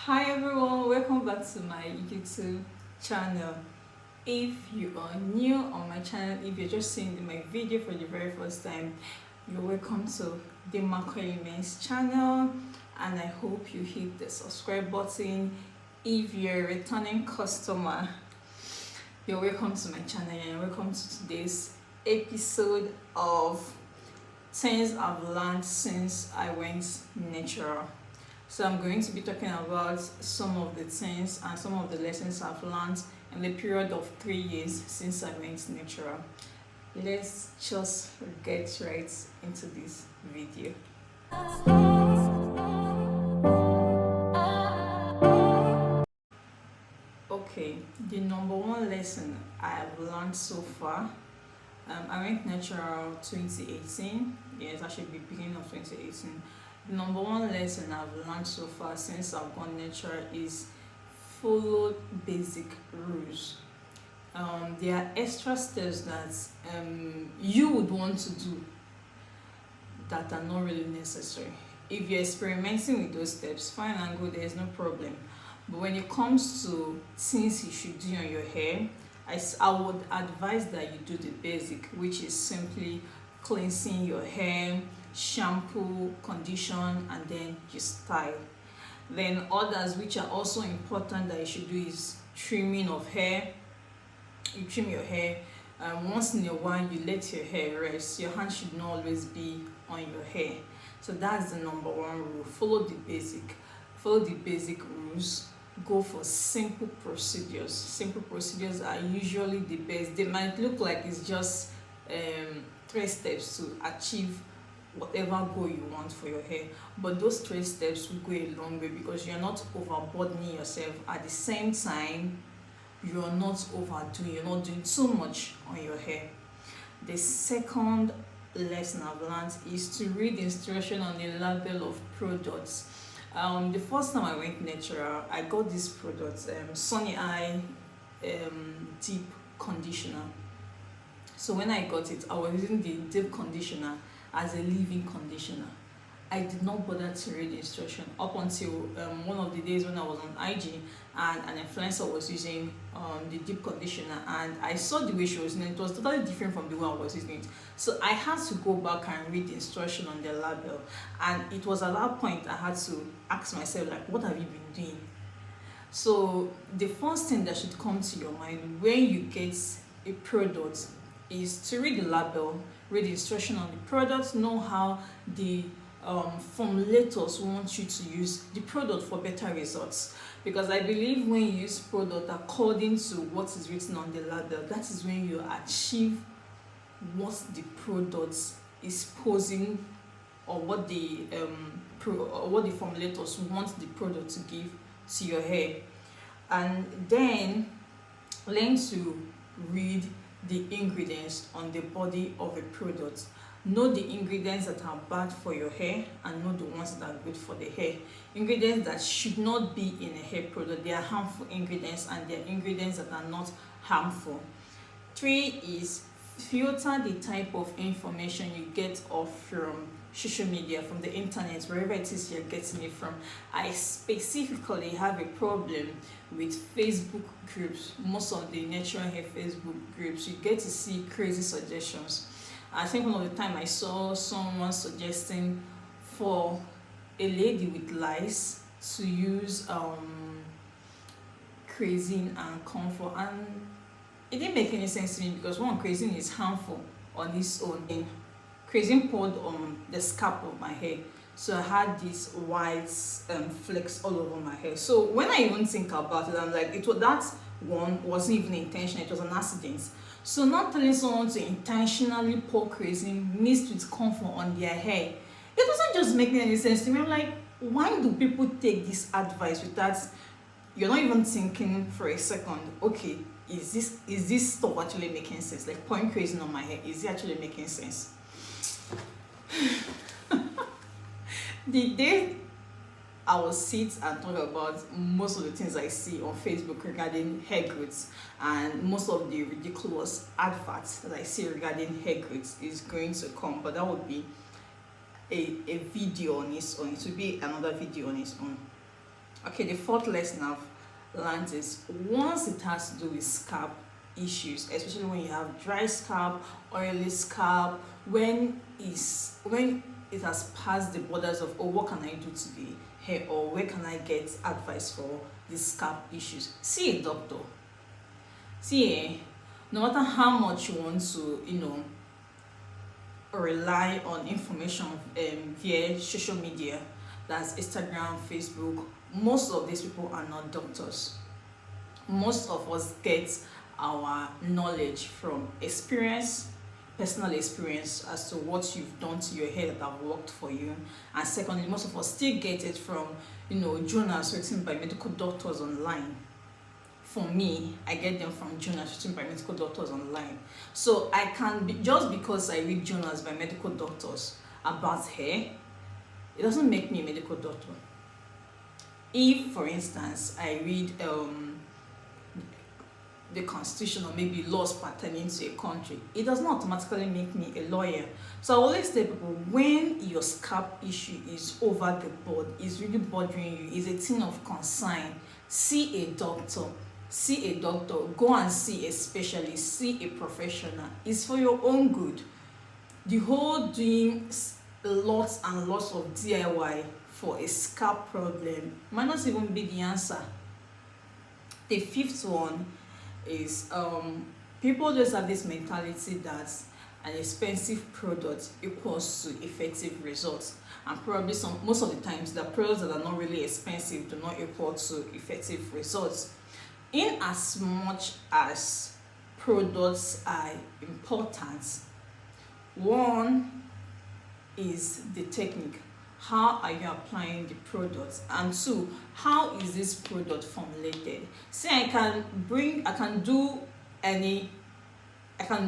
Hi everyone, welcome back to my YouTube channel. If you are new on my channel, if you're just seeing my video for the very first time, you're welcome to the Makoimen's channel, and I hope you hit the subscribe button. If you're a returning customer, you're welcome to my channel and welcome to today's episode of things I've learned since I went natural. So I'm going to be talking about some of the things and some of the lessons I've learned in the period of 3 years since I went natural. Let's just get right into this video. Okay, the number one lesson I have learned so far, I went natural 2018. Yes, actually the beginning of 2018. The number one lesson I've learned so far since I've gone natural is follow basic rules. There are extra steps that you would want to do that are not really necessary. If you're experimenting with those steps, fine and good, there's no problem. But when it comes to things you should do on your hair, I would advise that you do the basic, which is simply cleansing your hair, shampoo, condition, and then you style. Then others which are also important that you should do is trimming of hair. You trim your hair once in a while, you let your hair rest. Your hand should not always be on your hair. So that's the number one rule. Follow the basic rules. Go for simple procedures. Simple procedures are usually the best. They might look like it's just 3 steps to achieve whatever goal you want for your hair, but those 3 steps will go a long way because you're not overburdening yourself. At the same time, you're not overdoing, you're not doing too much on your hair. The second lesson I've learned is to read instruction on the label of products. The first time I went natural, I got this product, Sunny Eye Deep Conditioner. So when I got it, I was using the deep conditioner as a leave-in conditioner. I did not bother to read the instruction up until one of the days when I was on IG and an influencer was using the deep conditioner, and I saw the way she was using it. It was totally different from the way I was using it. So I had to go back and read the instruction on the label, and it was at that point I had to ask myself, like, what have you been doing? So the first thing that should come to your mind when you get a product is to read the label, read the instruction on the product, know how the formulators want you to use the product for better results. Because I believe when you use product according to what is written on the label, that is when you achieve what the product is posing, or what the formulators want the product to give to your hair. And then learn to read the ingredients on the body of a product. Know the ingredients that are bad for your hair and know the ones that are good for the hair. Ingredients that should not be in a hair product, they are harmful ingredients, and they are ingredients that are not harmful. 3 is filter the type of information you get off from social media, from the internet, wherever it is you're getting it from. I specifically have a problem with Facebook groups. Most of the natural hair Facebook groups, you get to see crazy suggestions. I think one of the time I saw someone suggesting for a lady with lice to use creatine and comfort, and it didn't make any sense to me because one, creatine is harmful on its own. Creatine poured on the scalp of my hair, so I had these white flakes all over my hair. So when I even think about it, I'm like, that one wasn't even intentional, it was an accident. So not telling someone to intentionally pour creatine mixed with comfort on their hair, it wasn't just making any sense to me. I'm like, why do people take this advice without, you're not even thinking for a second, okay, is this stuff actually making sense? Like pouring creatine on my hair, is it actually making sense? The day I will sit and talk about most of the things I see on Facebook regarding hair growth, and most of the ridiculous adverts that I see regarding hair growth is going to come, but that would be a video on its own. It will be another video on its own. Okay, the fourth lesson I've learned is once it has to do with scalp issues, especially when you have dry scalp, oily scalp, when it has passed the borders of, oh, what can I do to the hair, or where can I get advice for the scalp issues, see a doctor. No matter how much you want to, rely on information via social media, that's Instagram, Facebook, most of these people are not doctors. Most of us get our knowledge from experience, personal experience as to what you've done to your hair that have worked for you. And secondly, most of us still get it from, journals written by medical doctors online. For me, I get them from journals written by medical doctors online. So I can be, just because I read journals by medical doctors about hair, it doesn't make me a medical doctor. If, for instance, I read the constitution or maybe laws pertaining to a country, it does not automatically make me a lawyer. So I always tell people, when your scalp issue is over the board, is really bothering you, is a thing of concern, see a doctor. See a doctor, go and see a specialist, see a professional. It's for your own good. The whole doing lots and lots of DIY for a scalp problem might not even be the answer. The fifth one is people just have this mentality that an expensive product equals to effective results, and probably most of the times the products that are not really expensive do not equal to effective results. In as much as products are important, one is the technique. How are you applying the product? And two, how is this product formulated? See, I can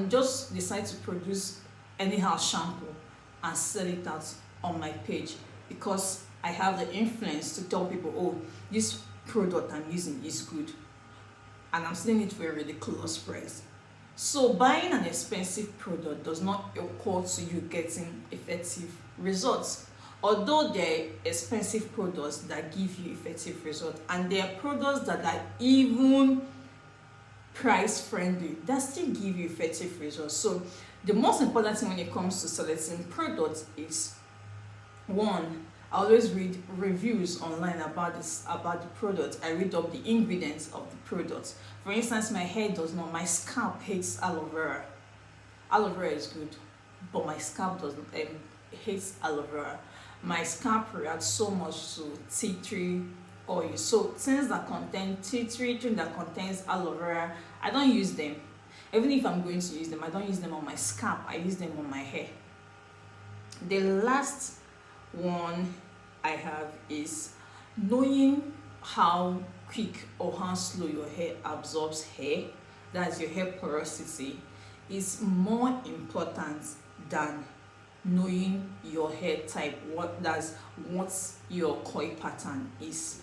just decide to produce anyhow shampoo and sell it out on my page because I have the influence to tell people, oh, this product I'm using is good, and I'm selling it for a ridiculous price. So buying an expensive product does not equal to you getting effective results. Although there are expensive products that give you effective results, and there are products that are even price friendly that still give you effective results. So the most important thing when it comes to selecting products is, one, I always read reviews online about the product. I read up the ingredients of the product. For instance, my scalp hates aloe vera. Aloe vera is good, but my scalp doesn't hates aloe vera. My scalp reacts so much to tea tree oil. So things that contain tea tree, that contains aloe vera, I don't use them. Even if I'm going to use them, I don't use them on my scalp. I use them on my hair. The last one I have is knowing how quick or how slow your hair absorbs hair, that's your hair porosity, is more important than knowing your hair type, what your coil pattern is.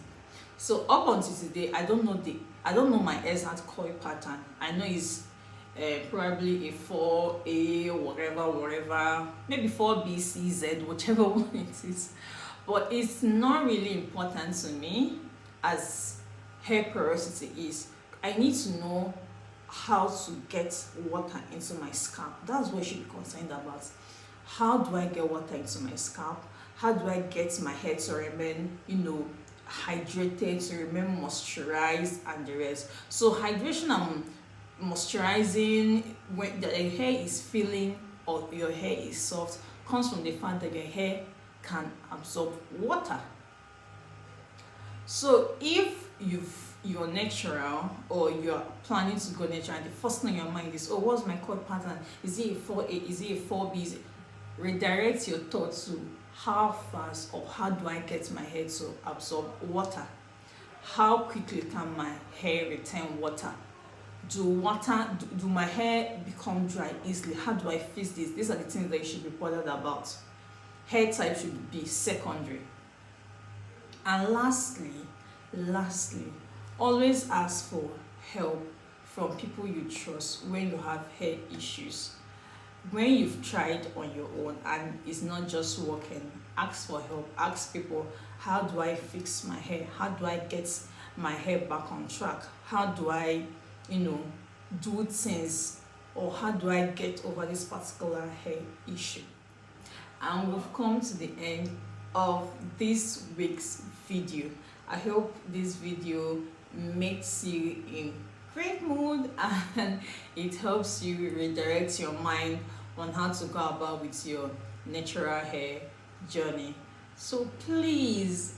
So up until today, I don't know my exact coil pattern. I know it's probably a 4A, whatever, maybe 4B, C, Z, whichever one it is. But it's not really important to me as hair porosity is. I need to know how to get water into my scalp. That's what you should be concerned about. How do I get water into my scalp? How do I get my hair to remain, hydrated, to remain moisturized, and the rest? So hydration and moisturizing, when the hair is feeling or your hair is soft, comes from the fact that your hair can absorb water. So if you're natural or you're planning to go natural, and the first thing in your mind is, oh, what's my coil pattern? Is it a 4A? Is it a 4B? Redirect your thoughts to how fast or how do I get my hair to absorb water? How quickly can my hair retain water? Do my hair become dry easily? How do I fix this? These are the things that you should be bothered about. Hair type should be secondary. And lastly, always ask for help from people you trust when you have hair issues. When you've tried on your own and it's not just working, ask for help. Ask people, how do I fix my hair, how do I get my hair back on track, how do I do things, or how do I get over this particular hair issue. And we've come to the end of this week's video. I hope this video makes you in great mood and it helps you redirect your mind on how to go about with your natural hair journey. So please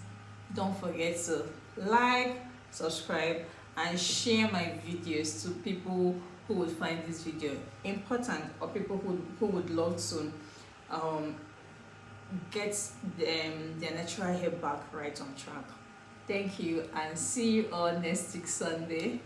don't forget to like, subscribe, and share my videos to people who would find this video important, or people who would love to get their natural hair back right on track. Thank you, and see you all next week Sunday.